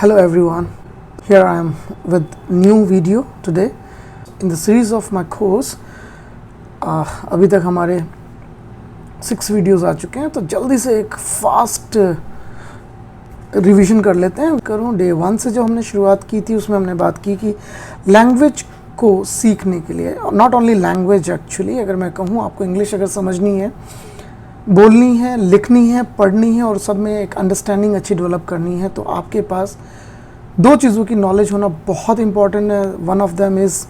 Hello everyone, here I am with new video today in the series of my course. अभी तक हमारे 6 videos आ चुके हैं, तो जल्दी से एक फास्ट रिवीजन कर लेते हैं। करूँ डे 1 से जो हमने शुरुआत की थी, उसमें हमने बात की कि लैंग्वेज को सीखने के लिए, नॉट ओनली लैंग्वेज एक्चुअली, अगर मैं कहूँ आपको इंग्लिश अगर समझनी है, बोलनी है, लिखनी है, पढ़नी है और सब में एक अंडरस्टैंडिंग अच्छी डेवलप करनी है, तो आपके पास 2 चीज़ों की नॉलेज होना बहुत इंपॉर्टेंट है। वन ऑफ देम इज़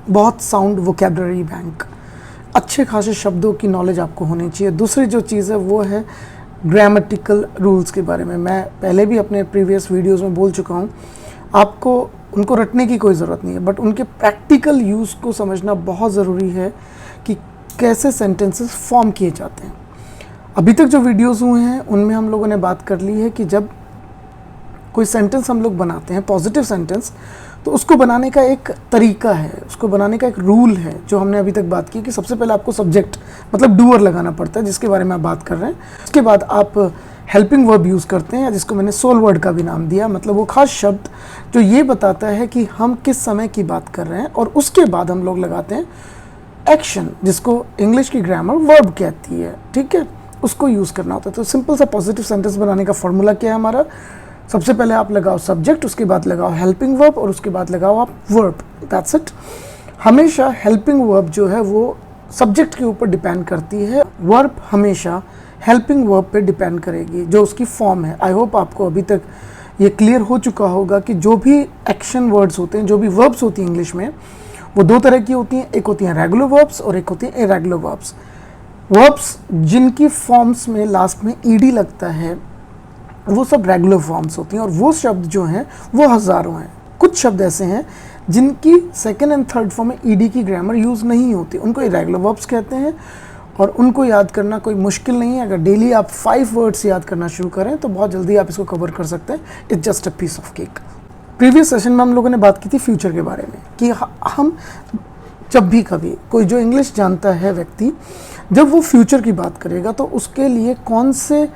बहुत साउंड वोकैबुलरी बैंक, अच्छे खासे शब्दों की नॉलेज आपको होनी चाहिए। दूसरी जो चीज़ है वो है ग्रामेटिकल रूल्स के बारे में। मैं पहले भी अपने प्रीवियस वीडियोस में बोल चुका हूँ, आपको उनको रटने की कोई ज़रूरत नहीं है, बट उनके प्रैक्टिकल यूज़ को समझना बहुत ज़रूरी है कि कैसे सेंटेंसेस फॉर्म किए जाते हैं। अभी तक जो वीडियोस हुए हैं उनमें हम लोगों ने बात कर ली है कि जब कोई सेंटेंस हम लोग बनाते हैं, पॉजिटिव सेंटेंस, तो उसको बनाने का एक तरीका है, उसको बनाने का एक रूल है जो हमने अभी तक बात की कि सबसे पहले आपको सब्जेक्ट मतलब डूअर लगाना पड़ता है, जिसके बारे में आप बात कर रहे हैं। उसके बाद आप हेल्पिंग वर्ब यूज़ करते हैं, जिसको मैंने सोल वर्ड का भी नाम दिया, मतलब वो खास शब्द जो ये बताता है कि हम किस समय की बात कर रहे हैं। और उसके बाद हम लोग लगाते हैं एक्शन, जिसको इंग्लिश की ग्रामर वर्ब कहती है, ठीक है, उसको यूज़ करना होता है। तो सिंपल सा पॉजिटिव सेंटेंस बनाने का फॉर्मूला क्या है हमारा? सबसे पहले आप लगाओ सब्जेक्ट, उसके बाद लगाओ हेल्पिंग वर्ब और उसके बाद लगाओ आप वर्ब, दैट्स इट। हमेशा हेल्पिंग वर्ब जो है वो सब्जेक्ट के ऊपर डिपेंड करती है, वर्ब हमेशा हेल्पिंग वर्ब पे डिपेंड करेगी, जो उसकी फॉर्म है। आई होप आपको अभी तक ये क्लियर हो चुका होगा कि जो भी एक्शन वर्ड्स होते हैं, जो भी वर्ब्स होती हैं इंग्लिश में, वो 2 तरह की होती हैं। एक होती हैं रेगुलर वर्ब्स और एक होती हैं इरेगुलर वर्ब्स। वर्ब्स जिनकी फॉर्म्स में लास्ट में ईडी लगता है, वो सब रेगुलर फॉर्म्स होती हैं, और वो शब्द जो हैं वो हज़ारों हैं। कुछ शब्द ऐसे हैं जिनकी सेकेंड एंड थर्ड फॉर्म में ईडी की ग्रामर यूज़ नहीं होती, उनको इरेगुलर वर्ब्स कहते हैं। और उनको याद करना कोई मुश्किल नहीं है। अगर डेली आप 5 वर्ड्स याद करना शुरू करें तो बहुत जल्दी आप इसको कवर कर सकते हैं। It's just a piece of cake. Previous session में हम लोगों ने बात की थी फ्यूचर के बारे में कि हम जब भी कभी कोई जो इंग्लिश जानता है व्यक्ति, जब वो फ्यूचर की बात करेगा तो उसके लिए कौन से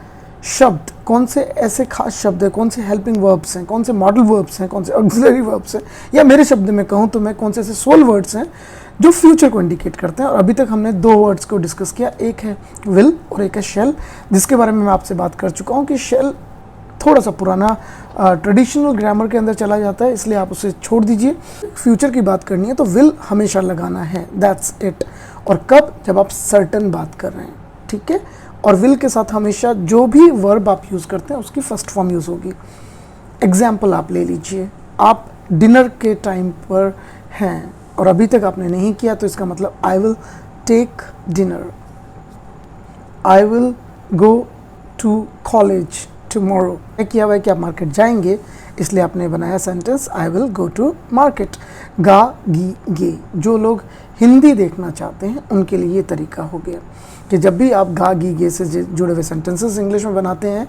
शब्द, कौन से ऐसे खास शब्द हैं, कौन से हेल्पिंग वर्ब्स हैं, कौन से मॉडल वर्ब्स हैं, कौन से ऑक्सिलरी वर्ब्स हैं, या मेरे शब्द में कहूँ तो मैं कौन से ऐसे सोल वर्ड्स हैं जो फ्यूचर को इंडिकेट करते हैं। और अभी तक हमने 2 वर्ड्स को डिस्कस किया, एक है विल और एक है शेल, जिसके बारे में मैं आपसे बात कर चुका हूँ कि शेल थोड़ा सा पुराना ट्रेडिशनल ग्रामर के अंदर चला जाता है, इसलिए आप उसे छोड़ दीजिए। फ्यूचर की बात करनी है तो विल हमेशा लगाना है, दैट्स इट। और कब? जब आप सर्टन बात कर रहे हैं, ठीक है। और विल के साथ हमेशा जो भी वर्ब आप यूज़ करते हैं उसकी फर्स्ट फॉर्म यूज़ होगी। एग्जाम्पल आप ले लीजिए, आप डिनर के टाइम पर हैं और अभी तक आपने नहीं किया, तो इसका मतलब I will take dinner, I will go to college tomorrow. किया हुआ है कि आप मार्केट जाएंगे, इसलिए आपने बनाया sentence I will go to market. गा गी गे, जो लोग हिंदी देखना चाहते हैं उनके लिए ये तरीका हो गया कि जब भी आप गा गी गे से जुड़े हुए सेंटेंसेस इंग्लिश में बनाते हैं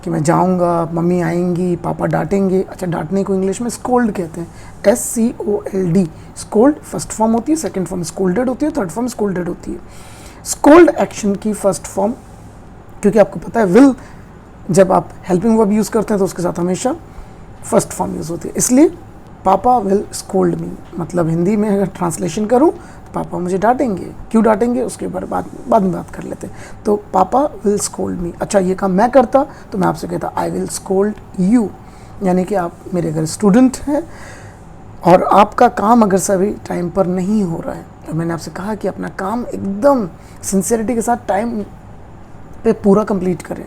कि मैं जाऊंगा, मम्मी आएंगी, पापा डांटेंगे। अच्छा, डांटने को इंग्लिश में स्कोल्ड कहते हैं, SCOLD। स्कोल्ड फर्स्ट फॉर्म होती है, सेकंड फॉर्म स्कोल्डेड होती है, थर्ड फॉर्म स्कोल्डेड होती है। स्कोल्ड एक्शन की फर्स्ट फॉर्म, क्योंकि आपको पता है विल जब आप हेल्पिंग वर्ब यूज़ करते हैं तो उसके साथ हमेशा फर्स्ट फॉर्म यूज़ होती है। इसलिए पापा विल स्कोल्ड मी, मतलब हिंदी में अगर ट्रांसलेशन करूं तो पापा मुझे डांटेंगे। क्यों डांटेंगे उसके बाद में बात कर लेते हैं। तो पापा विल स्कोल्ड मी। अच्छा, ये काम मैं करता तो मैं आपसे कहता आई विल स्कोल्ड यू, यानी कि आप मेरे अगर स्टूडेंट हैं और आपका काम अगर सभी टाइम पर नहीं हो रहा है, तो मैंने आपसे कहा कि अपना काम एकदम सिंसियरिटी के साथ टाइम पे पूरा कंप्लीट करें,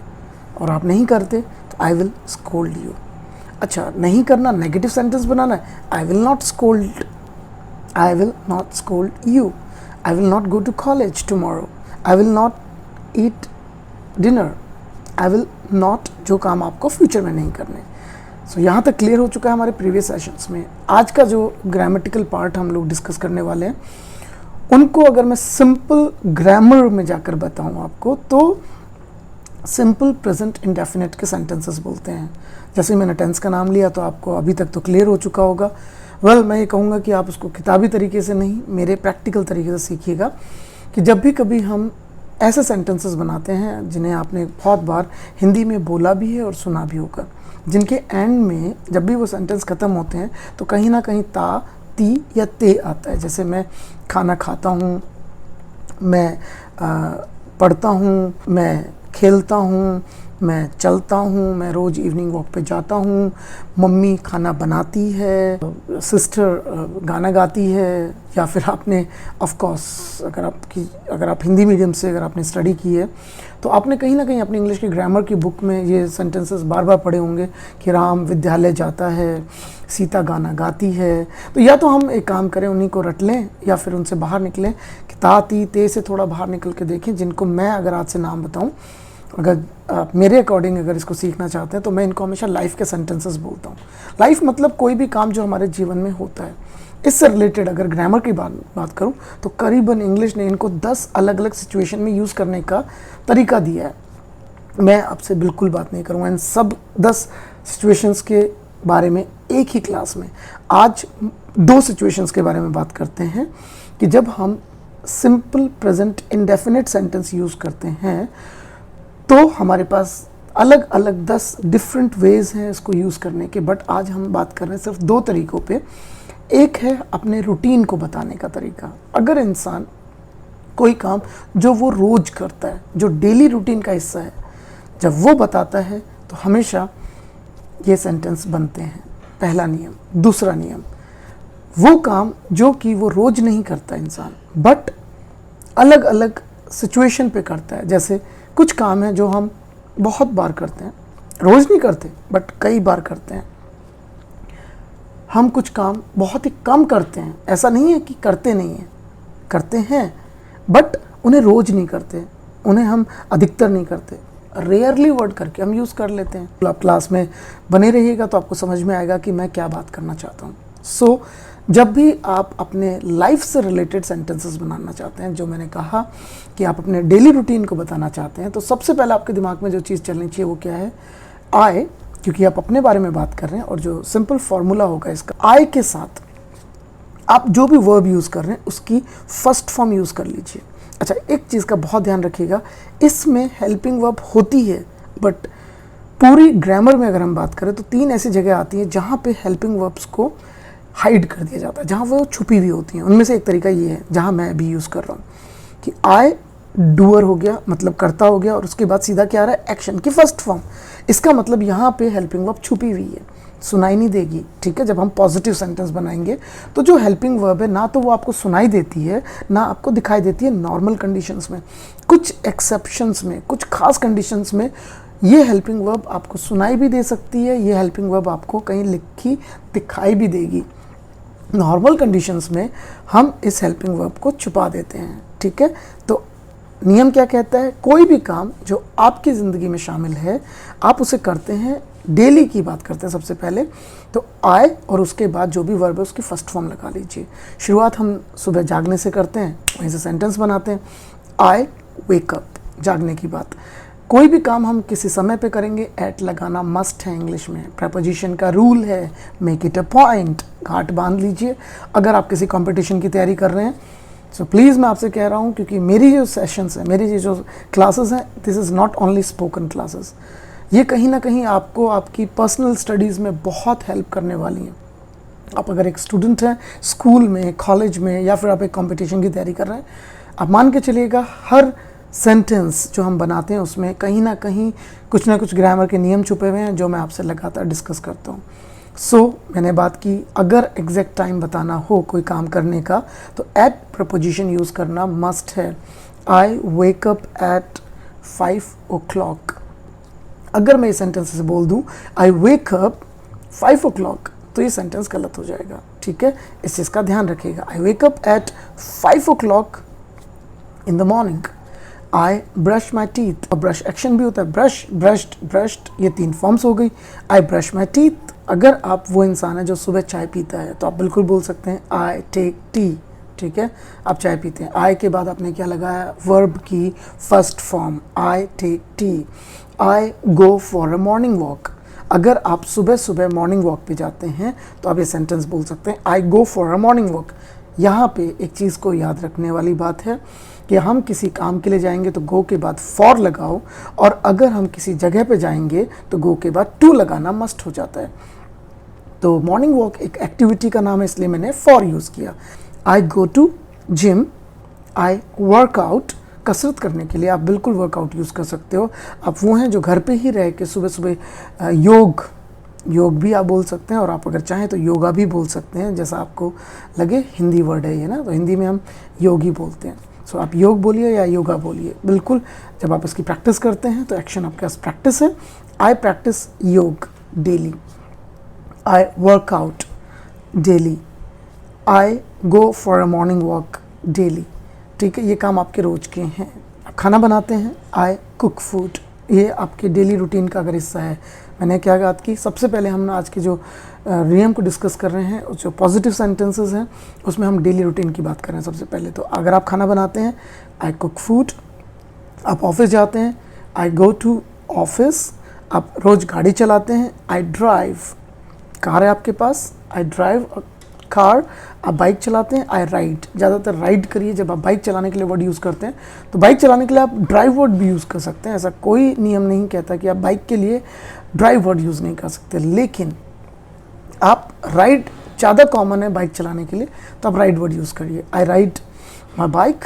और आप नहीं करते तो आई विल स्कोल्ड यू। अच्छा, नहीं करना, नेगेटिव सेंटेंस बनाना है, I will not scold, I will not scold you, I will not go to college tomorrow, I will not eat dinner, I will not, जो काम आपको फ्यूचर में नहीं करने। सो यहाँ तक क्लियर हो चुका है हमारे प्रीवियस सेशंस में। आज का जो ग्रामेटिकल पार्ट हम लोग डिस्कस करने वाले हैं, उनको अगर मैं सिंपल ग्रामर में जाकर बताऊँ आपको, तो सिंपल प्रेजेंट इंडेफिनिट के सेंटेंसेस बोलते हैं। जैसे मैंने टेंस का नाम लिया तो आपको अभी तक तो क्लियर हो चुका होगा। मैं ये कहूँगा कि आप उसको किताबी तरीके से नहीं, मेरे प्रैक्टिकल तरीके से सीखिएगा कि जब भी कभी हम ऐसे सेंटेंसेस बनाते हैं जिन्हें आपने बहुत बार हिंदी में बोला भी है और सुना भी होगा, जिनके एंड में जब भी वो सेंटेंस ख़त्म होते हैं तो कहीं ना कहीं ता, ती या ते आता है। जैसे मैं खाना खाता हूँ, मैं पढ़ता हूँ, मैं खेलता हूँ, मैं चलता हूँ, मैं रोज़ इवनिंग वॉक पे जाता हूँ, मम्मी खाना बनाती है, सिस्टर गाना गाती है, या फिर आपने ऑफ कोर्स अगर आप हिंदी मीडियम से अगर आपने स्टडी की है तो आपने कहीं ना कहीं अपनी इंग्लिश की ग्रामर की बुक में ये सेंटेंसेस बार बार पढ़े होंगे कि राम विद्यालय जाता है, सीता गाना गाती है। तो या तो हम एक काम करें, उन्हीं को रट लें या फिर उनसे बाहर निकलें कि ता, ती, ते से थोड़ा बाहर निकल के देखें। जिनको मैं अगर आज से नाम बताऊं, अगर आप मेरे अकॉर्डिंग अगर इसको सीखना चाहते हैं तो मैं इनको हमेशा लाइफ के सेंटेंसेस बोलता हूँ। लाइफ मतलब कोई भी काम जो हमारे जीवन में होता है। इससे रिलेटेड अगर ग्रामर की बात करूँ तो करीबन इंग्लिश ने इनको 10 अलग अलग सिचुएशन में यूज़ करने का तरीका दिया है। मैं आपसे बिल्कुल बात नहीं करूँगा इन सब 10 सिचुएशंस के बारे में एक ही क्लास में। आज 2 सिचुएशंस के बारे में बात करते हैं कि जब हम simple present indefinite sentence use करते हैं तो हमारे पास अलग अलग 10 डिफरेंट वेज हैं इसको यूज़ करने के। बट आज हम बात कर रहे हैं सिर्फ 2 तरीकों पे। एक है अपने रूटीन को बताने का तरीका। अगर इंसान कोई काम जो वो रोज़ करता है, जो डेली रूटीन का हिस्सा है, जब वो बताता है तो हमेशा ये सेंटेंस बनते हैं। पहला नियम। दूसरा नियम, वो काम जो कि वो रोज़ नहीं करता इंसान, बट अलग अलग सिचुएशन पे करता है। जैसे कुछ काम है जो हम बहुत बार करते हैं, रोज़ नहीं करते बट कई बार करते हैं। हम कुछ काम बहुत ही कम करते हैं, ऐसा नहीं है कि करते नहीं हैं, करते हैं बट उन्हें रोज़ नहीं करते, उन्हें हम अधिकतर नहीं करते, रेयरली वर्ड करके हम यूज़ कर लेते हैं। आप क्लास में बने रहिएगा तो आपको समझ में आएगा कि मैं क्या बात करना चाहता हूँ। सो जब भी आप अपने लाइफ से रिलेटेड सेंटेंसेस बनाना चाहते हैं, जो मैंने कहा कि आप अपने डेली रूटीन को बताना चाहते हैं, तो सबसे पहले आपके दिमाग में जो चीज़ चलनी चाहिए वो क्या है? आई, क्योंकि आप अपने बारे में बात कर रहे हैं और जो सिंपल फॉर्मूला होगा इसका, आई के साथ आप जो भी वर्ब यूज़ कर रहे हैं उसकी फर्स्ट फॉर्म यूज़ कर लीजिए। अच्छा, एक चीज़ का बहुत ध्यान रखिएगा, इसमें हेल्पिंग वर्ब होती है बट पूरी ग्रामर में अगर हम बात करें तो 3 ऐसी जगह आती हैं जहाँ पे हेल्पिंग वर्ब्स को हाइड कर दिया जाता है, जहाँ वो छुपी हुई होती हैं। उनमें से एक तरीका ये है जहाँ मैं अभी यूज़ कर रहा हूँ कि आई डूअर हो गया, मतलब करता हो गया, और उसके बाद सीधा क्या आ रहा है? एक्शन की फर्स्ट फॉर्म। इसका मतलब यहाँ पे हेल्पिंग वर्ब छुपी हुई है, सुनाई नहीं देगी। ठीक है, जब हम पॉजिटिव सेंटेंस बनाएंगे तो जो हेल्पिंग वर्ब है ना तो वो आपको सुनाई देती है ना आपको दिखाई देती है नॉर्मल कंडीशंस में। कुछ एक्सेप्शंस में, कुछ खास कंडीशंस में ये हेल्पिंग वर्ब आपको सुनाई भी दे सकती है, ये हेल्पिंग वर्ब आपको कहीं लिखी दिखाई भी देगी। नॉर्मल कंडीशंस में हम इस हेल्पिंग वर्ब को छुपा देते हैं। ठीक है, तो नियम क्या कहता है? कोई भी काम जो आपकी ज़िंदगी में शामिल है आप उसे करते हैं, डेली की बात करते हैं सबसे पहले, तो आई और उसके बाद जो भी वर्ब है उसकी फर्स्ट फॉर्म लगा लीजिए। शुरुआत हम सुबह जागने से करते हैं, वहीं से सेंटेंस बनाते हैं। आई वेक अप, जागने की बात। कोई भी काम हम किसी समय पे करेंगे, एट लगाना मस्ट है इंग्लिश में। प्रपोजिशन का रूल है मेक इट अ पॉइंट, घाट बांध लीजिए। अगर आप किसी कंपटीशन की तैयारी कर रहे हैं सो प्लीज़ मैं आपसे कह रहा हूँ, क्योंकि मेरी जो सेशंस हैं, मेरी जो क्लासेस हैं, this is not only spoken classes, ये कहीं ना कहीं आपको आपकी पर्सनल स्टडीज़ में बहुत हेल्प करने वाली हैं। आप अगर एक स्टूडेंट हैं स्कूल में, कॉलेज में, या फिर आप एक कंपटीशन की तैयारी कर रहे हैं, आप मान के चलिएगा हर सेंटेंस जो हम बनाते हैं उसमें कहीं ना कहीं कुछ ना कुछ ग्रामर के नियम छुपे हुए हैं जो मैं आपसे लगातार डिस्कस करता हूँ। सो मैंने बात की, अगर एग्जैक्ट टाइम बताना हो कोई काम करने का तो एट प्रपोजिशन यूज़ करना मस्ट है। आई वेक अप एट 5 o'clock। अगर मैं इस सेंटेंस से बोल दूँ आई वेक अप 5 o'clock तो ये सेंटेंस गलत हो जाएगा। ठीक है, इस चीज़ का ध्यान रखिएगा। I wake up at 5 o'clock in the morning. I brush my teeth, और ब्रश एक्शन भी होता है, ब्रश, ब्रश्ड, ब्रश्ड, ये 3 फॉर्म्स हो गई। आई ब्रश माई टीथ। अगर आप वो इंसान है जो सुबह चाय पीता है तो आप बिल्कुल बोल सकते हैं आई टेक टी। ठीक है, आप चाय पीते हैं, आई के बाद आपने क्या लगाया? वर्ब की first form, I take tea. I go for a morning walk. अगर आप सुबह सुबह मॉर्निंग वॉक पे जाते हैं तो आप ये सेंटेंस बोल सकते हैं I go for a morning walk. यहाँ पे एक चीज़ को याद रखने वाली बात है कि हम किसी काम के लिए जाएंगे तो गो के बाद फॉर लगाओ, और अगर हम किसी जगह पे जाएंगे तो गो के बाद टू लगाना मस्ट हो जाता है। तो मॉर्निंग वॉक एक एक्टिविटी का नाम है, इसलिए मैंने फॉर यूज़ किया। I go to gym, I work out, कसरत करने के लिए आप बिल्कुल वर्कआउट यूज़ कर सकते हो। आप वो हैं जो घर पे ही रह के सुबह सुबह योग भी आप बोल सकते हैं, और आप अगर चाहें तो योगा भी बोल सकते हैं, जैसा आपको लगे। हिंदी वर्ड है ये ना, तो हिंदी में हम योग ही बोलते हैं। सो आप योग बोलिए या योगा बोलिए, बिल्कुल जब आप इसकी प्रैक्टिस करते हैं तो एक्शन आपके पास प्रैक्टिस है। आई प्रैक्टिस योग daily, I work out daily, I go for a morning walk daily. ठीक है, ये काम आपके रोज़ के हैं। आप खाना बनाते हैं, आई कुक फूड, ये आपके डेली रूटीन का अगर हिस्सा है। मैंने क्या बात की, सबसे पहले हम आज के जो नियम को डिस्कस कर रहे हैं, जो पॉजिटिव सेंटेंसेस हैं उसमें हम डेली रूटीन की बात कर रहे हैं सबसे पहले। तो अगर आप खाना बनाते हैं, आई कुक फूड। आप ऑफिस जाते हैं, आई गो टू ऑफिस। आप रोज़ गाड़ी चलाते हैं, आई ड्राइव, कार है आपके पास, आई ड्राइव कार। आप बाइक चलाते हैं, आई राइड, ज़्यादातर राइड करिए जब आप बाइक चलाने के लिए वर्ड यूज़ करते हैं। तो बाइक चलाने के लिए आप ड्राइव वर्ड भी यूज़ कर सकते हैं, ऐसा कोई नियम नहीं कहता कि आप बाइक के लिए ड्राइव वर्ड यूज़ नहीं कर सकते। लेकिन आप राइड ज़्यादा कॉमन है बाइक चलाने के लिए, तो आप राइड वर्ड यूज़ करिए, आई राइड माई बाइक।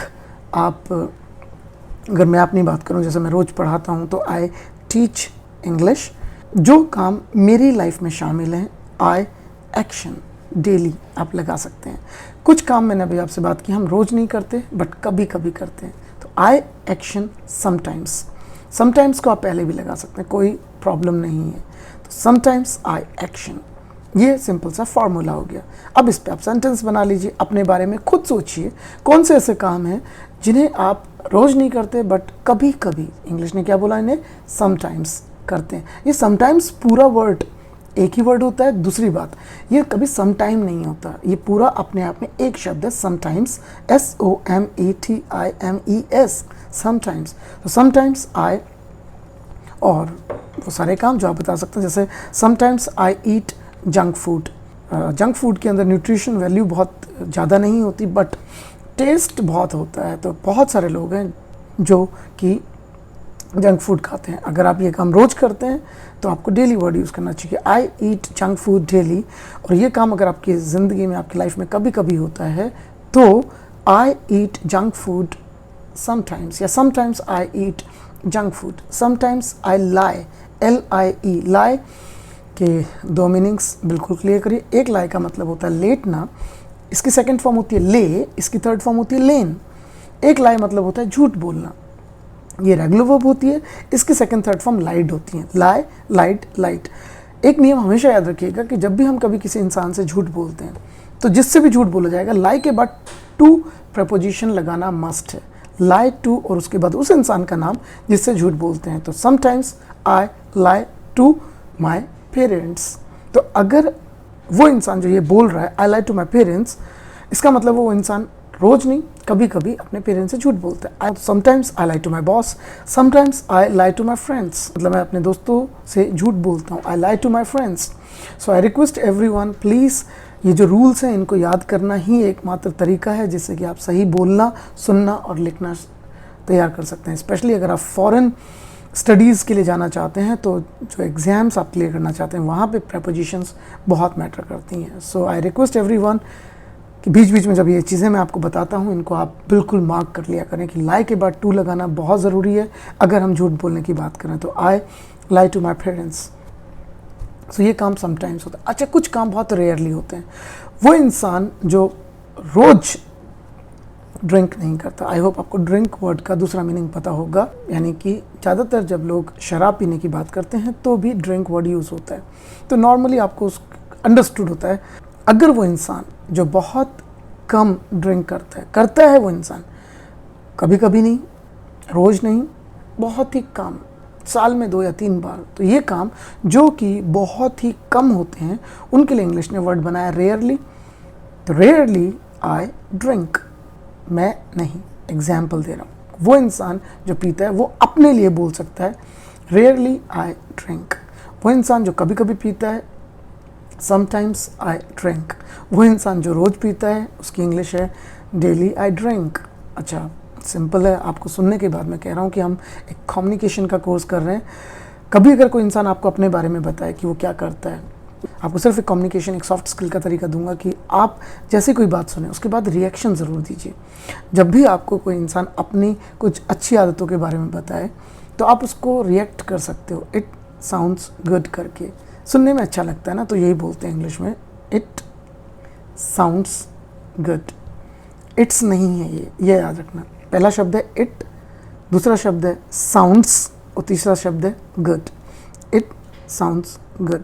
आप अगर मैं अपनी बात करूं, जैसे मैं रोज़ पढ़ाता हूं, तो आई टीच इंग्लिश। जो काम मेरी लाइफ में शामिल हैं, आई एक्शन डेली आप लगा सकते हैं। कुछ काम मैंने अभी आपसे बात की हम रोज़ नहीं करते बट कभी कभी करते हैं, तो आई एक्शन समटाइम्स को आप पहले भी लगा सकते हैं, कोई प्रॉब्लम नहीं है। तो समटाइम्स आई एक्शन, ये सिंपल सा फॉर्मूला हो गया। अब इस पे आप सेंटेंस बना लीजिए, अपने बारे में खुद सोचिए कौन से ऐसे काम हैं जिन्हें आप रोज़ नहीं करते बट कभी कभी, इंग्लिश ने क्या बोला इन्हें, समटाइम्स करते हैं। ये समटाइम्स पूरा वर्ड एक ही वर्ड होता है। दूसरी बात, ये कभी समटाइम नहीं होता, ये पूरा अपने आप में एक शब्द है, समटाइम्स, SOMETIMES, समटाइम्स। तो समटाइम्स आई, और वो सारे काम जो आप बता सकते हैं, जैसे sometimes I eat junk food. Junk food के अंदर न्यूट्रिशन वैल्यू बहुत ज़्यादा नहीं होती बट टेस्ट बहुत होता है। तो बहुत सारे लोग हैं जो कि जंक फूड खाते हैं। अगर आप ये काम रोज़ करते हैं तो आपको डेली वर्ड यूज़ करना चाहिए, आई ईट जंक फूड डेली। और ये काम अगर आपकी ज़िंदगी में, आपकी लाइफ में कभी कभी होता है, तो आई ईट जंक फूड समटाइम्स, या sometimes I eat junk food. Sometimes I lie, LIE, लाई के दो मीनिंग्स बिल्कुल क्लियर करिए। एक लाई का मतलब होता है लेटना, इसकी सेकंड फॉर्म होती है ले, इसकी थर्ड फॉर्म होती है लेन। एक लाई मतलब होता है झूठ बोलना, ये रेगुलर वर्ब होती है, इसकी सेकंड थर्ड फॉर्म लाइड होती है, लाई, लाइड, लाइट। एक नियम हमेशा याद रखिएगा कि जब भी हम कभी किसी इंसान से झूठ बोलते हैं तो जिससे भी झूठ बोला जाएगा, लाई के बाद टू प्रपोजिशन लगाना मस्ट है, लाई टू, और उसके बाद उस इंसान का नाम जिससे झूठ बोलते हैं। तो sometimes I lie to my parents. तो अगर वो इंसान जो ये बोल रहा है आई लाई टू माई पेरेंट्स, इसका मतलब वो इंसान रोज नहीं कभी कभी अपने पेरेंट्स से झूठ बोलता है। Sometimes I lie to my boss, sometimes I lie to my friends, मतलब मैं अपने दोस्तों से झूठ बोलता हूँ, I lie to my friends. So I request everyone, please ये जो रूल्स हैं इनको याद करना ही एकमात्र तरीका है जिससे कि आप सही बोलना, सुनना और लिखना तैयार कर सकते हैं। स्पेशली अगर आप फॉरेन स्टडीज़ के लिए जाना चाहते हैं, तो जो एग्ज़ाम्स आप क्लियर करना चाहते हैं, वहाँ पे प्रेपोजिशंस बहुत मैटर करती हैं। सो आई रिक्वेस्ट एवरीवन कि बीच बीच में जब ये चीज़ें मैं आपको बताता हूँ, इनको आप बिल्कुल मार्क कर लिया करें कि लाई के बाद टू लगाना बहुत ज़रूरी है अगर हम झूठ बोलने की बात करें। तो आई लाई टू माई पेरेंट्स। सो ये काम समटाइम्स होता है। अच्छा, कुछ काम बहुत रेयरली होते हैं। वो इंसान जो रोज़ ड्रिंक नहीं करता, आई होप आपको ड्रिंक वर्ड का दूसरा मीनिंग पता होगा, यानी कि ज़्यादातर जब लोग शराब पीने की बात करते हैं तो भी ड्रिंक वर्ड यूज़ होता है। तो नॉर्मली आपको अंडरस्टूड होता है। अगर वो इंसान जो बहुत कम ड्रिंक करता है वो इंसान, कभी कभी नहीं, रोज़ नहीं, बहुत ही कम, साल में 2 या 3 बार, तो ये काम जो कि बहुत ही कम होते हैं उनके लिए इंग्लिश ने वर्ड बनाया रेयरली। तो रेयरली आई ड्रिंक, मैं नहीं, एग्जाम्पल दे रहा हूँ। वो इंसान जो पीता है वो अपने लिए बोल सकता है, रेयरली आई ड्रिंक। वो इंसान जो कभी कभी पीता है, समटाइम्स आई ड्रिंक। वो इंसान जो रोज़ पीता है उसकी इंग्लिश है डेली आई ड्रिंक। अच्छा, सिंपल है, आपको सुनने के बाद मैं कह रहा हूँ कि हम एक कम्युनिकेशन का कोर्स कर रहे हैं। कभी अगर कोई इंसान आपको अपने बारे में बताए कि वो क्या करता है, आपको सिर्फ एक कम्युनिकेशन, एक सॉफ्ट स्किल का तरीका दूंगा कि आप जैसे कोई बात सुने उसके बाद रिएक्शन ज़रूर दीजिए। जब भी आपको कोई इंसान अपनी कुछ अच्छी आदतों के बारे में बताए तो आप उसको रिएक्ट कर सकते हो, इट साउंड्स गुड करके। सुनने में अच्छा लगता है ना, तो यही बोलते हैं इंग्लिश में, इट साउंड्स गुड। इट्स नहीं है ये याद रखना। पहला शब्द है इट, दूसरा शब्द है साउंड्स और तीसरा शब्द है गुड। It sounds good.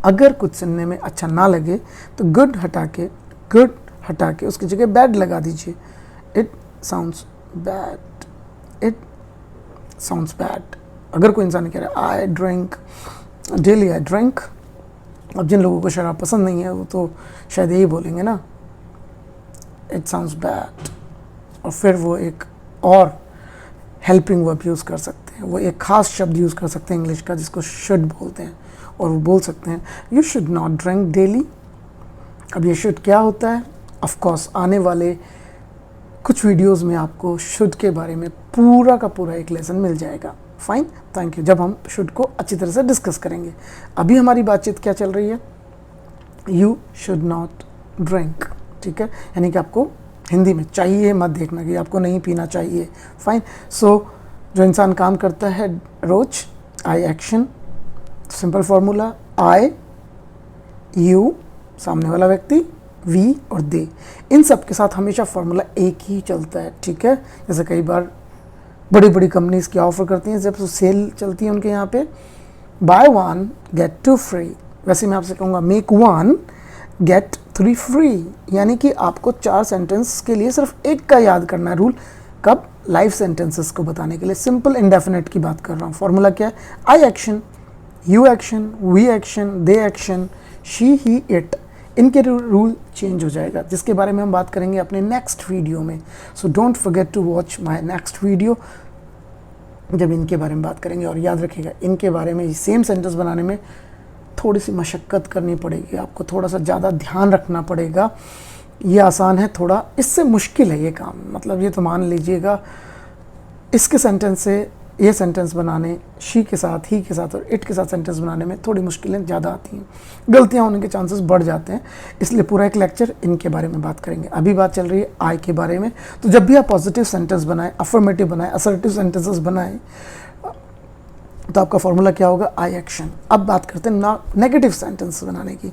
अगर कुछ सुनने में अच्छा ना लगे तो गुड हटा के उसकी जगह बैड लगा दीजिए। It sounds bad, it sounds bad. अगर कोई इंसान कह रहा है I drink daily, I drink, अब जिन लोगों को शराब पसंद नहीं है वो तो शायद यही बोलेंगे ना, इट साउंड्स बैड। और फिर वो एक और हेल्पिंग वर्ब यूज़ कर सकते हैं, वो एक ख़ास शब्द यूज़ कर सकते हैं इंग्लिश का जिसको शुड बोलते हैं, और वो बोल सकते हैं you should not drink daily. अब ये शुड क्या होता है? ऑफ कोर्स आने वाले कुछ वीडियोस में आपको शुड के बारे में पूरा का पूरा एक लेसन मिल जाएगा। Fine, thank you. जब हम शुड को अच्छी तरह से डिस्कस करेंगे। अभी हमारी बातचीत क्या चल रही है? यू शुड नॉट ड्रिंक, ठीक है, यानी कि आपको हिंदी में चाहिए मत देखना कि आपको नहीं पीना चाहिए। फाइन। सो जो इंसान काम करता है रोज, I action, simple formula, I, you सामने वाला व्यक्ति, वी और दे, इन सब के साथ हमेशा फॉर्मूला एक ही चलता है, ठीक है। जैसे कई बार बड़ी बड़ी कंपनीज क्या ऑफर करती हैं, जब सेल चलती है उनके यहाँ पे buy one get two free, वैसे मैं आपसे कहूँगा मेक वन गेट 3 फ्री, यानी कि आपको 4 सेंटेंस के लिए सिर्फ एक का याद करना है रूल। कब? लाइफ सेंटेंसेस को बताने के लिए। सिंपल इंडेफिनेट की बात कर रहा हूँ। फॉर्मूला क्या है? I action, you action, we action, they action, she, he, it. इनके रूल चेंज हो जाएगा, जिसके बारे में हम बात करेंगे अपने नेक्स्ट वीडियो में। So don't forget to watch my next video, जब इनके बारे में बात करेंगे। और याद रखिएगा, इनके बारे में सेम सेंटेंस बनाने में थोड़ी सी मशक्क़त करनी पड़ेगी, आपको थोड़ा सा ज़्यादा ध्यान रखना पड़ेगा। ये आसान है थोड़ा, इससे मुश्किल है ये काम। मतलब ये तो मान लीजिएगा इसके सेंटेंस से ये सेंटेंस बनाने, शी के साथ, ही के साथ और इट के साथ सेंटेंस बनाने में थोड़ी मुश्किलें ज़्यादा आती हैं, गलतियाँ होने के चांसेस बढ़ जाते हैं। इसलिए पूरा एक लेक्चर इनके बारे में बात करेंगे। अभी बात चल रही है आई के बारे में। तो जब भी आप पॉजिटिव सेंटेंस बनाएं, अफर्मेटिव बनाएं, असर्टिव सेंटेंसेस बनाएं, तो आपका फॉर्मूला क्या होगा? आई एक्शन। अब बात करते हैं नेगेटिव सेंटेंस बनाने की।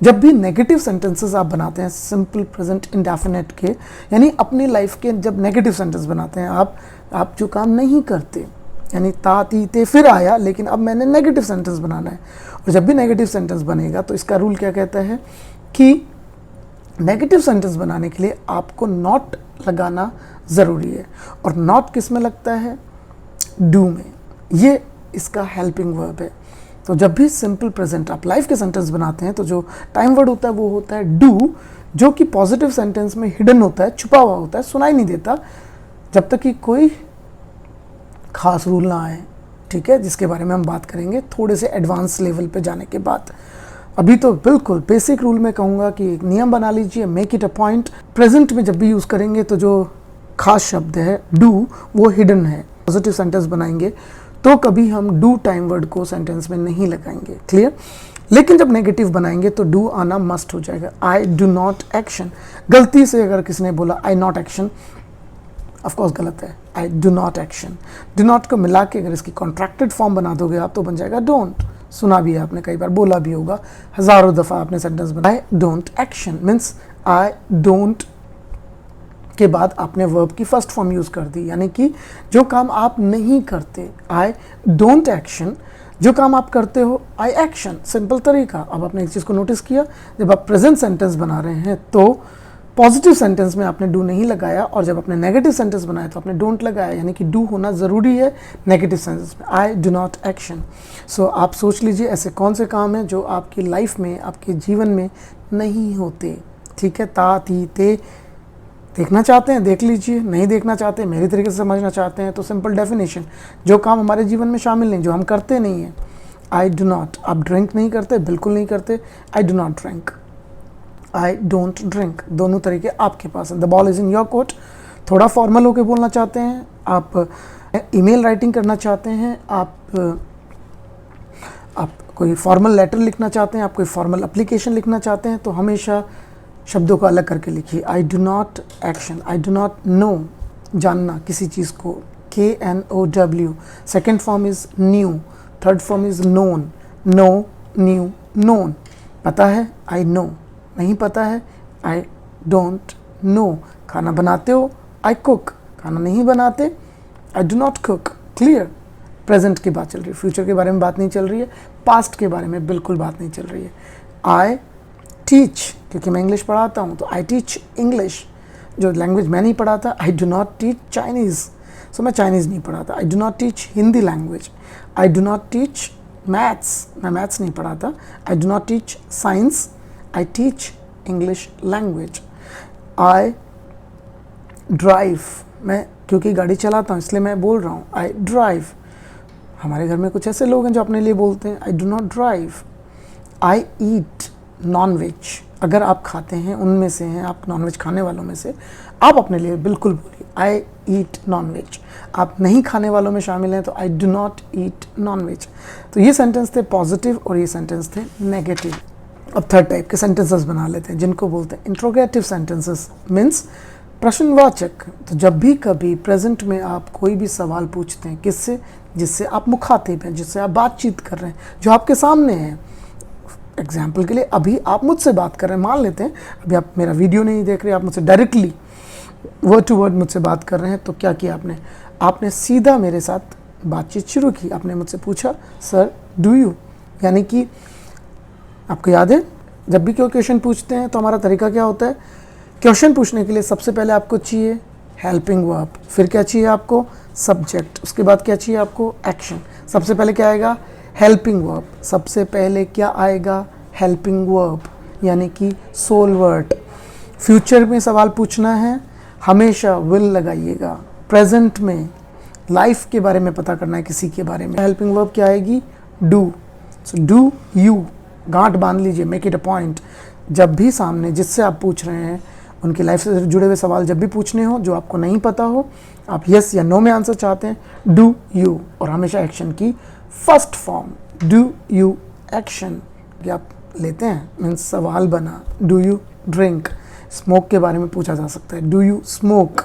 जब भी नेगेटिव सेंटेंसेस आप बनाते हैं सिंपल प्रेजेंट इंडेफिनेट के, यानी अपनी लाइफ के जब नेगेटिव सेंटेंस बनाते हैं आप जो काम नहीं करते, यानी ता ती ते फिर आया, लेकिन अब मैंने नेगेटिव सेंटेंस बनाना है। और जब भी नेगेटिव सेंटेंस बनेगा तो इसका रूल क्या कहता है कि नेगेटिव सेंटेंस बनाने के लिए आपको नॉट लगाना ज़रूरी है। और नॉट किस में लगता है? डू में। ये इसका हेल्पिंग वर्ब है। तो जब भी सिंपल प्रेजेंट आप लाइफ के सेंटेंस बनाते हैं तो जो टाइम वर्ड होता है वो होता है डू, जो कि पॉजिटिव सेंटेंस में हिडन होता है, छुपा हुआ होता है, सुनाई नहीं देता जब तक कि कोई खास रूल ना आए, ठीक है, जिसके बारे में हम बात करेंगे थोड़े से एडवांस लेवल पे जाने के बाद। अभी तो बिल्कुल बेसिक रूल में कहूँगा कि एक नियम बना लीजिए, make it a point. Present में जब भी यूज़ करेंगे तो जो खास शब्द है डू वो हिडन है। पॉजिटिव सेंटेंस बनाएंगे तो कभी हम डू टाइम वर्ड को सेंटेंस में नहीं लगाएंगे, क्लियर। लेकिन जब नेगेटिव बनाएंगे तो डू आना मस्ट हो जाएगा। आई डू नॉट एक्शन, गलती से अगर किसी ने बोला आई नॉट एक्शन, ऑफ कोर्स गलत है, I do not action. Do not को मिला के अगर इसकी कॉन्ट्रैक्टेड फॉर्म बना दोगे आप तो बन जाएगा डोंट। सुना भी है आपने, कई बार बोला भी होगा, हज़ारों दफ़ा आपने सेंटेंस बनाया। I don't action means I don't के बाद आपने वर्ब की फर्स्ट फॉर्म यूज़ कर दी, यानी कि जो काम आप नहीं करते आई डोंट एक्शन, जो काम आप करते हो आई एक्शन। सिंपल तरीका। अब आपने एक चीज़ को नोटिस किया, जब आप प्रेजेंट सेंटेंस बना रहे हैं तो पॉजिटिव सेंटेंस में आपने डू नहीं लगाया, और जब आपने नेगेटिव सेंटेंस बनाया तो आपने डोंट लगाया, यानी कि डू होना ज़रूरी है नेगेटिव सेंटेंस में। I do not action. So आप सोच लीजिए ऐसे कौन से काम हैं जो आपकी लाइफ में, आपके जीवन में नहीं होते, ठीक है। ता ती ते देखना चाहते हैं देख लीजिए, नहीं देखना चाहते मेरी तरीके से समझना चाहते हैं तो सिंपल डेफिनेशन, जो काम हमारे जीवन में शामिल नहीं, जो हम करते नहीं हैं। आई डू नॉट, आप ड्रिंक नहीं करते, बिल्कुल नहीं करते, आई do not drink, I don't drink, दोनों तरीके आपके पास हैं। The ball is in your court. थोड़ा फॉर्मल होकर बोलना चाहते हैं, आप ईमेल राइटिंग करना चाहते हैं, आप कोई फॉर्मल लेटर लिखना चाहते हैं, आप कोई फॉर्मल एप्लीकेशन लिखना चाहते हैं, तो हमेशा शब्दों को अलग करके लिखिए। I do not action, I do not know, जानना किसी चीज़ को, KNOW। Second form is knew, third form is known, know, knew, known. पता है, आई नो। नहीं पता है, आई डोंट नो। खाना बनाते हो, आई कुक। खाना नहीं बनाते, आई do not cook. Clear? Present की बात चल रही है, फ्यूचर के बारे में बात नहीं चल रही है, पास्ट के बारे में बिल्कुल बात नहीं चल रही है। आई टीच, क्योंकि मैं इंग्लिश पढ़ाता हूँ तो आई टीच इंग्लिश, जो लैंग्वेज मैं नहीं पढ़ाता। I do not teach Chinese, so मैं चाइनीज़ नहीं पढ़ाता। I do not teach Hindi language. I do not teach maths, मैं मैथ्स नहीं पढ़ाता। I do not teach science, I teach English language. I drive, मैं क्योंकि गाड़ी चलाता हूँ इसलिए मैं बोल रहा हूँ आई ड्राइव। हमारे घर में कुछ ऐसे लोग हैं जो अपने लिए बोलते हैं I do not drive. I eat non veg, अगर आप खाते हैं, उनमें से हैं, आप नॉन वेज खाने वालों में से, आप अपने लिए बिल्कुल बोलिए आई ईट नॉन वेज। आप नहीं खाने वालों में शामिल हैं तो I do not eat non veg. तो ये सेंटेंस थे पॉजिटिव और ये सेंटेंस थे नेगेटिव। अब थर्ड टाइप के सेंटेंसेस बना लेते हैं जिनको बोलते हैं इंट्रोगेटिव सेंटेंसेस, मीन्स प्रश्नवाचक। तो जब भी कभी प्रेजेंट में आप कोई भी सवाल पूछते हैं, किससे? जिससे आप मुखातिब हैं, जिससे आप बातचीत कर रहे हैं, जो आपके सामने है। एग्जाम्पल के लिए अभी आप मुझसे बात कर रहे हैं, मान लेते हैं अभी आप मेरा वीडियो नहीं देख रहे, आप मुझसे डायरेक्टली वर्ड टू वर्ड मुझसे बात कर रहे हैं, तो क्या किया आपने? आपने सीधा मेरे साथ बातचीत शुरू की। आपने मुझसे पूछा सर डू यू, यानी कि आपको याद है जब भी कोई क्वेश्चन पूछते हैं तो हमारा तरीका क्या होता है? क्वेश्चन पूछने के लिए सबसे पहले आपको चाहिए हेल्पिंग वर्ब, फिर क्या चाहिए आपको? सब्जेक्ट, उसके बाद क्या चाहिए आपको? एक्शन। सबसे पहले क्या आएगा? Helping verb. सबसे पहले क्या आएगा? हेल्पिंग वर्ब, यानी कि सोल वर्ड। फ्यूचर में सवाल पूछना है, हमेशा विल लगाइएगा। प्रेजेंट में लाइफ के बारे में पता करना है, किसी के बारे में, हेल्पिंग वर्ब क्या आएगी? डू। सो डू यू, गांठ बांध लीजिए, मेक इट अ पॉइंट। जब भी सामने जिससे आप पूछ रहे हैं उनकी लाइफ से जुड़े हुए सवाल जब भी पूछने हो, जो आपको नहीं पता हो, आप यस या नो में आंसर चाहते हैं, डू यू, और हमेशा एक्शन की first form do you action आप लेते हैं। मीन्स सवाल बना डू यू ड्रिंक। स्मोक के बारे में पूछा जा सकता है, डू यू स्मोक,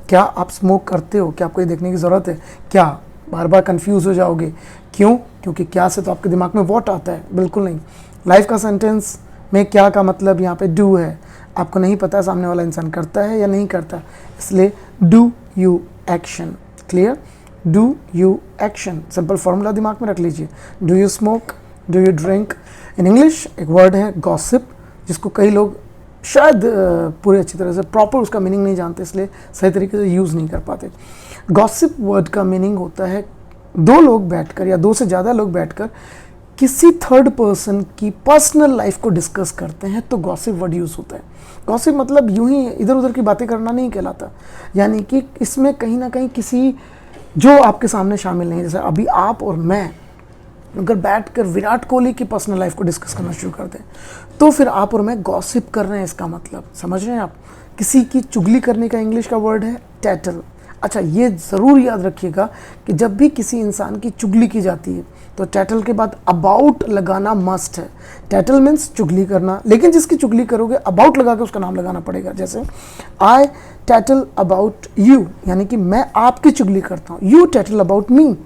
क्या आप स्मोक करते हो? क्या आपको ये देखने की ज़रूरत है? क्या बार बार कंफ्यूज हो जाओगे? क्यों? क्योंकि क्या से तो आपके दिमाग में वॉट आता है, बिल्कुल नहीं। लाइफ का सेंटेंस में क्या का मतलब यहाँ पे डू है, आपको नहीं पता सामने वाला इंसान करता है या नहीं करता, इसलिए do you action. Clear? Do you action, simple formula दिमाग में रख लीजिए। Do you smoke, do you drink. In English एक वर्ड है गॉसिप, जिसको कई लोग शायद पूरे अच्छी तरह से प्रॉपर उसका मीनिंग नहीं जानते, इसलिए सही तरीके से यूज़ नहीं कर पाते। गॉसिप वर्ड का मीनिंग होता है दो लोग बैठकर या दो से ज़्यादा लोग बैठकर किसी थर्ड पर्सन की पर्सनल लाइफ को डिस्कस करते हैं, तो गॉसिप वर्ड यूज़ होता है। गॉसिप मतलब यूं ही इधर उधर की बातें करना नहीं कहलाता, यानी कि इसमें कहीं ना कहीं किसी जो आपके सामने शामिल नहीं, जैसे अभी आप और मैं अगर बैठकर विराट कोहली की पर्सनल लाइफ को डिस्कस करना शुरू कर दें, तो फिर आप और मैं गॉसिप कर रहे हैं, इसका मतलब समझ रहे हैं आप? किसी की चुगली करने का इंग्लिश का वर्ड है टैटल। अच्छा, ये ज़रूर याद रखिएगा कि जब भी किसी इंसान की चुगली की जाती है तो टैटल के बाद अबाउट लगाना मस्ट है। टैटल मीन्स चुगली करना, लेकिन जिसकी चुगली करोगे अबाउट लगा के उसका नाम लगाना पड़ेगा। जैसे आई टैटल अबाउट यू, यानी कि मैं आपकी चुगली करता हूँ। यू टैटल अबाउट मी,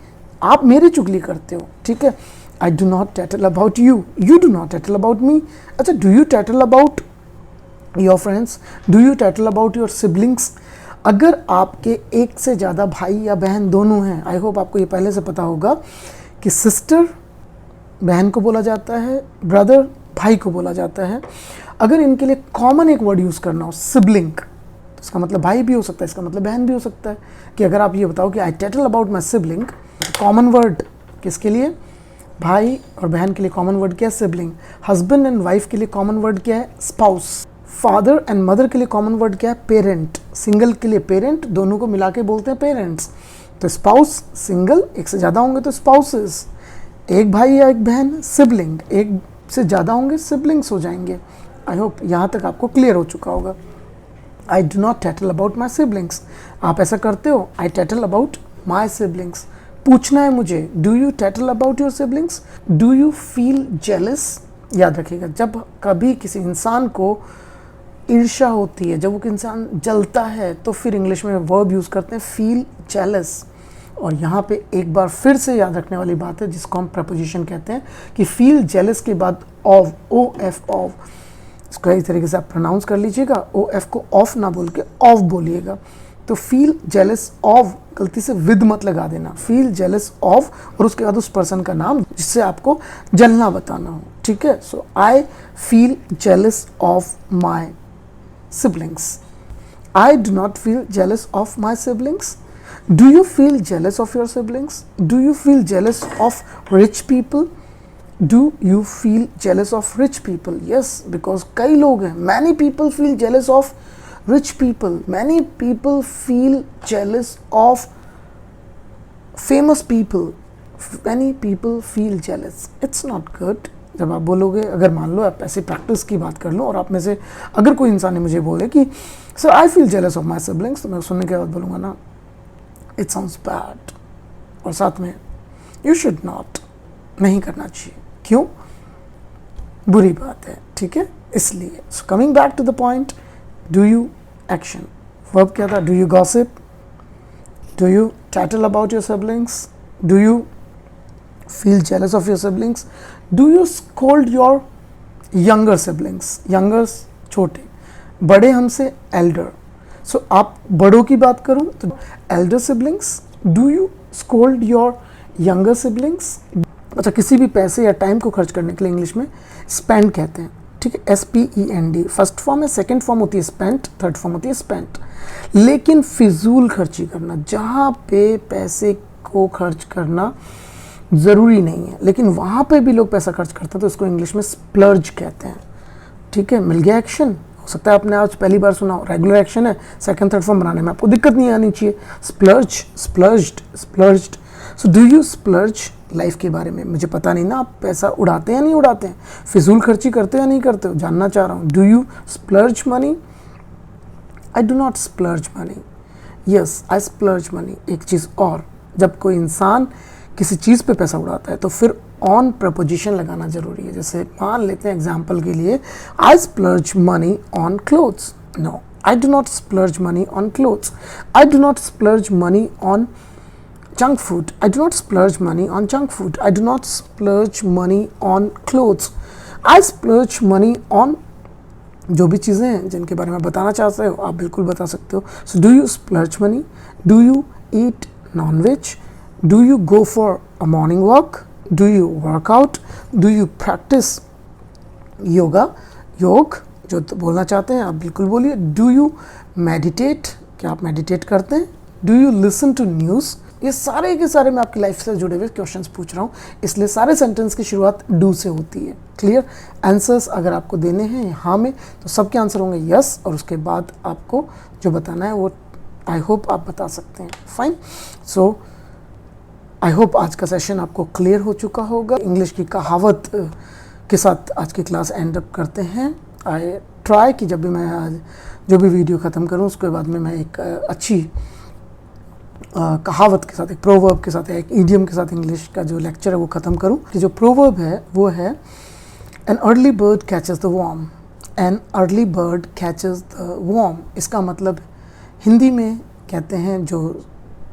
आप मेरी चुगली करते हो, ठीक है? I do not tattle about you, you do not tattle about me. अच्छा, do you tattle about your friends, do you tattle about your siblings. अगर आपके एक से ज़्यादा भाई या बहन दोनों हैं, आई होप आपको ये पहले से पता होगा कि सिस्टर बहन को बोला जाता है, ब्रदर भाई को बोला जाता है। अगर इनके लिए कॉमन एक वर्ड यूज़ करना हो सिबलिंग, तो इसका मतलब भाई भी हो सकता है, इसका मतलब बहन भी हो सकता है। कि अगर आप ये बताओ कि I tattle about my sibling, common word किसके लिए? भाई और बहन के लिए कॉमन वर्ड क्या है? सिबलिंग। हस्बैंड एंड वाइफ के लिए कॉमन वर्ड क्या है? स्पाउस। फादर एंड मदर के लिए कॉमन वर्ड क्या है? पेरेंट। सिंगल के लिए पेरेंट, दोनों को मिला के बोलते हैं पेरेंट्स। तो स्पाउस सिंगल, एक से ज़्यादा होंगे तो स्पाउसेस। एक भाई या एक बहन सिबलिंग, एक से ज़्यादा होंगे सिबलिंग्स हो जाएंगे। आई होप यहाँ तक आपको क्लियर हो चुका होगा। आई do not tattle about my siblings. आप ऐसा करते हो? आई टैटल अबाउट माई सिबलिंग्स। पूछना है मुझे, do you tattle about your siblings? Do you feel jealous? याद रखिएगा, जब कभी किसी इंसान को ईर्ष्या होती है, जब वो इंसान जलता है, तो फिर इंग्लिश में वर्ब यूज़ करते हैं फील जेलस। और यहाँ पे एक बार फिर से याद रखने वाली बात है जिसको हम प्रपोजिशन कहते हैं कि फील जेलस के बाद ऑफ, ओ एफ ऑफ, इसको इस तरीके से आप प्रोनाउंस कर लीजिएगा, ओ एफ को ऑफ ना बोल के ऑफ बोलिएगा। तो फील जेलस ऑफ, गलती से विद मत लगा देना, फील जेलस ऑफ और उसके बाद उस पर्सन का नाम जिससे आपको जलना बताना हो, ठीक है। So I feel jealous of my siblings. I do not feel jealous of my siblings. Do you feel jealous of your siblings? Do you feel jealous of rich people? Do you feel jealous of rich people? Yes, because कई लोग हैं, many people feel jealous of rich people. Many people feel jealous of famous people. Many people feel jealous. It's not good. जब आप बोलोगे, अगर मान लो आप ऐसे प्रैक्टिस की बात कर लो और आप में से अगर कोई इंसान ने मुझे बोले कि sir I feel jealous of my siblings, तो मैं सुनने के बाद बोलूँगा ना इट साउंड्स बैड, और साथ में यू शुड नॉट, नहीं करना चाहिए। क्यों? बुरी बात है, ठीक है, इसलिए। So coming back to the point, do you action, verb क्या था? Do you gossip? Do you tattle about your siblings? Do you feel jealous of your siblings? Do you scold your younger siblings? Youngers छोटे, बड़े हमसे elder. So आप बड़ों की बात करूं तो elder siblings. Do you scold your younger siblings? अच्छा, किसी भी पैसे या टाइम को खर्च करने के लिए इंग्लिश में spend कहते हैं, ठीक है, SPEND। फर्स्ट फॉर्म है, सेकेंड फॉर्म होती है spent, थर्ड फॉर्म होती है spent। लेकिन फिजूल खर्ची करना, जहाँ पे पैसे को खर्च करना ज़रूरी नहीं है लेकिन वहाँ पे भी लोग पैसा खर्च करते हैं, तो इसको इंग्लिश में स्प्लर्ज कहते हैं, ठीक है। मिल गया एक्शन, हो सकता है आपने आज पहली बार सुना हो, रेगुलर एक्शन है, सेकंड थर्ड फॉर्म बनाने में आपको दिक्कत नहीं आनी चाहिए। Splurge, splurged, splurged. So do you splurge life के बारे में? मुझे पता नहीं ना, आप पैसा उड़ाते हैं या नहीं उड़ाते हैं, फिजूल खर्ची करते हैं या नहीं करते हो, जानना चाह रहा हूँ। Do you splurge money? I do not splurge money. Yes, I splurge money. एक चीज़ और, जब कोई इंसान किसी चीज़ पे पैसा उड़ाता है तो फिर ऑन प्रपोजिशन लगाना ज़रूरी है। जैसे मान लेते हैं एग्जांपल के लिए, I splurge money on clothes. No, I do not splurge money on clothes. I do not splurge money on junk food. I do not splurge money on junk food. I do not splurge money on clothes. I splurge money on, जो भी चीज़ें हैं जिनके बारे में बताना चाहते हो आप बिल्कुल बता सकते हो। So do you splurge money? Do you eat non veg? Do you go for a morning walk? Do you work out? Do you practice yoga? योग जो तो बोलना चाहते हैं आप बिल्कुल बोलिए। Do you meditate? क्या आप मेडिटेट करते हैं? Do you listen to news? ये सारे के सारे मैं आपकी लाइफ से जुड़े हुए क्वेश्चंस पूछ रहा हूँ, इसलिए सारे सेंटेंस की शुरुआत डू से होती है। क्लियर? आंसर्स अगर आपको देने हैं हाँ में, तो सबके आंसर होंगे यस, और उसके बाद आपको जो बताना है वो आई होप आप बता सकते हैं। फाइन। सो आई होप आज का सेशन आपको क्लियर हो चुका होगा। इंग्लिश की कहावत के साथ आज की क्लास एंड अप करते हैं। आई ट्राई कि जब भी मैं आज जो भी वीडियो ख़त्म करूं उसके बाद में मैं एक अच्छी कहावत के साथ, एक प्रोवर्ब के साथ, एक ईडियम के साथ इंग्लिश का जो लेक्चर है वो ख़त्म करूं। कि जो प्रोवर्ब है वो है an early bird catches the worm. An early bird catches the worm, इसका मतलब हिंदी में कहते हैं जो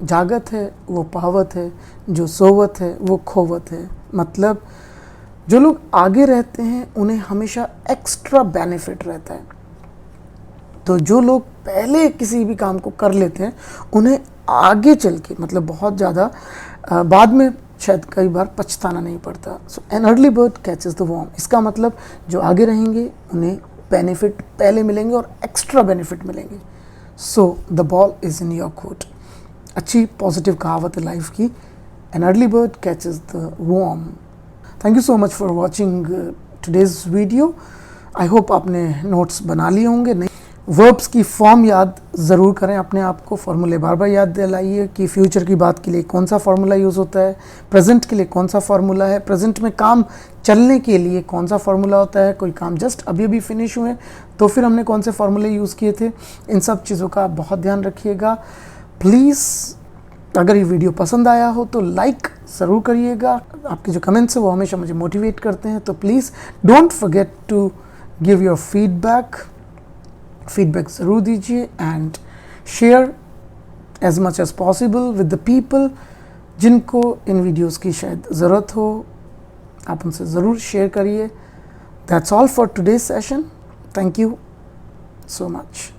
जागत है वो पावत है, जो सोवत है वो खोवत है। मतलब जो लोग आगे रहते हैं उन्हें हमेशा एक्स्ट्रा बेनिफिट रहता है, तो जो लोग पहले किसी भी काम को कर लेते हैं उन्हें आगे चल के मतलब बहुत ज़्यादा बाद में शायद कई बार पछताना नहीं पड़ता। So an early bird catches the worm, इसका मतलब जो आगे रहेंगे उन्हें बेनिफिट पहले मिलेंगे और एक्स्ट्रा बेनिफिट मिलेंगे। So the ball is in your court. अच्छी पॉजिटिव कहावत है लाइफ की, an early bird catches the worm. Thank you so much for watching today's video. I hope आपने नोट्स बना लिए होंगे। नहीं वर्ब्स की फॉर्म याद ज़रूर करें अपने आप को, फार्मूले बार बार याद दिलाइए कि फ्यूचर की बात के लिए कौन सा फार्मूला यूज़ होता है, प्रेजेंट के लिए कौन सा फार्मूला है, प्रेजेंट में काम चलने के लिए कौन सा फार्मूला होता है, कोई काम जस्ट अभी अभी फिनिश हुए तो फिर हमने कौन से फार्मूले यूज़ किए थे। इन सब चीज़ों का आप बहुत ध्यान रखिएगा। प्लीज़ अगर ये वीडियो पसंद आया हो तो लाइक ज़रूर करिएगा। आपके जो कमेंट्स हैं वो हमेशा मुझे मोटिवेट करते हैं, तो please don't forget to give your feedback ज़रूर दीजिए and share as much as possible with the people जिनको इन वीडियोस की शायद ज़रूरत हो, आप उनसे ज़रूर शेयर करिए। That's all for today's session. Thank you so much.